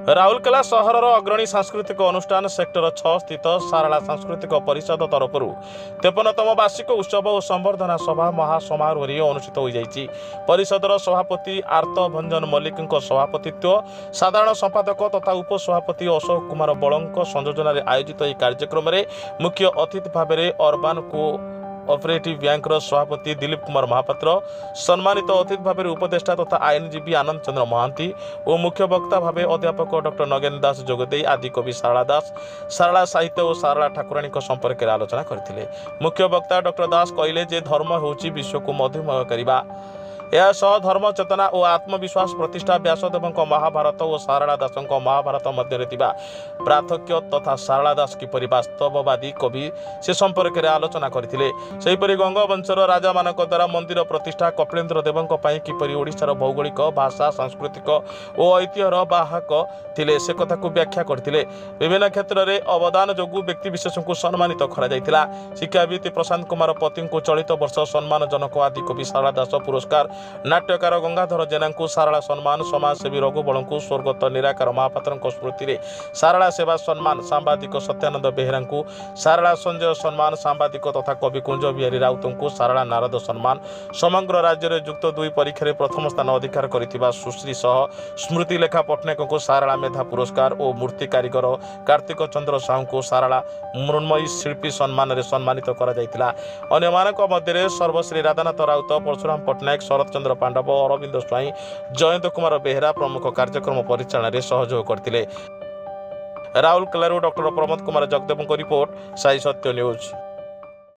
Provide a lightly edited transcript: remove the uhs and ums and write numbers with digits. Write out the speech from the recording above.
ରାଉରକେଲା ସହରର ଅଗ୍ରଣୀ ସାଂସ୍କୃତିକ ଅନୁଷ୍ଠାନ ସେକ୍ଟର 6 ସ୍ଥିତ ସାରଳା ସାଂସ୍କୃତିକ ପରିଷଦ ତରଫରୁ 53ତମ ବାର୍ଷିକ ଉତ୍ସବ ଓ ସମ୍ବର୍ଦ୍ଧନା ସଭା ମହାସମାରୋହରେ ଅନୁଷ୍ଠିତ ହୋଇଯାଇଛି। ପରିଷଦର ସଭାପତି ଆର୍ତ ଭଞ୍ଜନ ମଲ୍ଲିକଙ୍କ ସଭାପତିତ୍ୱ, ସାଧାରଣ ସମ୍ପାଦକ ତଥା ଉପସଭାପତି ଅଶୋକ କୁମାର ବଳଙ୍କ ସଂଯୋଜନାରେ ଆୟୋଜିତ ଏହି କାର୍ଯ୍ୟକ୍ରମରେ ମୁଖ୍ୟ ଅତିଥି ଭାବରେ ଅର୍ବାନ କୋଅପରେଟିଭ ବ୍ୟାଙ୍କର ସଭାପତି ଦିଲ୍ଲୀପ କୁମାର ମହାପାତ୍ର, ସମ୍ମାନିତ ଅତିଥି ଭାବରେ ଉପଦେଷ୍ଟା ତଥା ଆଇନଜୀବୀ ଆନନ୍ଦ ଚନ୍ଦ୍ର ମହାନ୍ତି ଓ ମୁଖ୍ୟ ବକ୍ତା ଭାବେ ଅଧ୍ୟାପକ ଡକ୍ଟର ନଗେନ ଦାସ ଯୋଗଦେଇ ଆଦିକବି ସାରଳା ଦାସ, ସାରଳା ସାହିତ୍ୟ ଓ ସାରଳା ଠାକୁରାଣୀଙ୍କ ସମ୍ପର୍କରେ ଆଲୋଚନା କରିଥିଲେ। ମୁଖ୍ୟ ବକ୍ତା ଡକ୍ଟର ଦାସ କହିଲେ ଯେ ଧର୍ମ ହେଉଛି ବିଶ୍ୱକୁ ମଧୁମୟ କରିବା। ଏହାସହ ଧର୍ମ ଚେତନା ଓ ଆତ୍ମବିଶ୍ୱାସ ପ୍ରତିଷ୍ଠା ବ୍ୟାସଦେବଙ୍କ ମହାଭାରତ ଓ ସାରଳା ଦାସଙ୍କ ମହାଭାରତ ମଧ୍ୟରେ ଥିବା ପାର୍ଥକ୍ୟ ତଥା ସାରଳା ଦାସ କିପରି ବାସ୍ତବବାଦୀ କବି ସେ ସମ୍ପର୍କରେ ଆଲୋଚନା କରିଥିଲେ। ସେହିପରି ଗଙ୍ଗବଂଶର ରାଜାମାନଙ୍କ ଦ୍ୱାରା ମନ୍ଦିର ପ୍ରତିଷ୍ଠା କପିଳେନ୍ଦ୍ର ଦେବଙ୍କ ପାଇଁ କିପରି ଓଡ଼ିଶାର ଭୌଗୋଳିକ ଭାଷା ସାଂସ୍କୃତିକ ଓ ଐତିହ୍ୟର ବାହକ ଥିଲେ ସେ କଥାକୁ ବ୍ୟାଖ୍ୟା କରିଥିଲେ। ବିଭିନ୍ନ କ୍ଷେତ୍ରରେ ଅବଦାନ ଯୋଗୁଁ ବ୍ୟକ୍ତିବିଶେଷଙ୍କୁ ସମ୍ମାନିତ କରାଯାଇଥିଲା। ଶିକ୍ଷାବିତ ପ୍ରଶାନ୍ତ କୁମାର ପତିଙ୍କୁ ଚଳିତ ବର୍ଷ ସମ୍ମାନଜନକ ଆଦିକବି ସାରଳା ଦାସ ପୁରସ୍କାର, ନାଟ୍ୟକାର ଗଙ୍ଗାଧର ଜେନାଙ୍କୁ ସାରଳା ସମ୍ମାନ, ସମାଜସେବୀ ରଘୁ ବଳଙ୍କୁ ସ୍ୱର୍ଗତ ନିରାକାର ମହାପାତ୍ରଙ୍କ ସ୍ମୃତିରେ ସାରଳା ସେବା ସମ୍ମାନ, ସାମ୍ବାଦିକ ସତ୍ୟାନନ୍ଦ ବେହେରାଙ୍କୁ ସାରଳା ସଞ୍ଜୟ ସମ୍ମାନ, ସାମ୍ବାଦିକ ତଥା କବି କୁଞ୍ଜ ବିହାରୀ ରାଉତଙ୍କୁ ସାରଳା ନାରଦ ସମ୍ମାନ, ସମଗ୍ର ରାଜ୍ୟରେ ଯୁକ୍ତ 2 ପରୀକ୍ଷାରେ ପ୍ରଥମ ସ୍ଥାନ ଅଧିକାର କରିଥିବା ସୁଶ୍ରୀ ସହ ସ୍ମୃତିଲେଖା ପଟ୍ଟନାୟକଙ୍କୁ ସାରଳା ମେଧା ପୁରସ୍କାର ଓ ମୂର୍ତ୍ତି କାରିଗର କାର୍ତ୍ତିକ ଚନ୍ଦ୍ର ସାହୁଙ୍କୁ ସାରଳା ମୃଣ୍ମୟୀ ଶିଳ୍ପୀ ସମ୍ମାନରେ ସମ୍ମାନିତ କରାଯାଇଥିଲା। ଅନ୍ୟମାନଙ୍କ ମଧ୍ୟରେ ସର୍ବଶ୍ରୀ ରାଧାନାଥ ରାଉତ, ପରଶୁରାମ ପଟ୍ଟନାୟକ, ଶରତ ଚନ୍ଦ୍ର ପାଣ୍ଡବ, ଅରବିନ୍ଦ ସ୍ୱାଇଁ, ଜୟନ୍ତ କୁମାର ବେହେରା ପ୍ରମୁଖ କାର୍ଯ୍ୟକ୍ରମ ପରିଚାଳନାରେ ସହଯୋଗ କରିଥିଲେ। ରାଉରକେଲାରୁ ଡକ୍ଟର ପ୍ରମୋଦ କୁମାର ଜଗଦେବଙ୍କ ରିପୋର୍ଟ, ସାଇ ସତ୍ୟ ନ୍ୟୁଜ୍।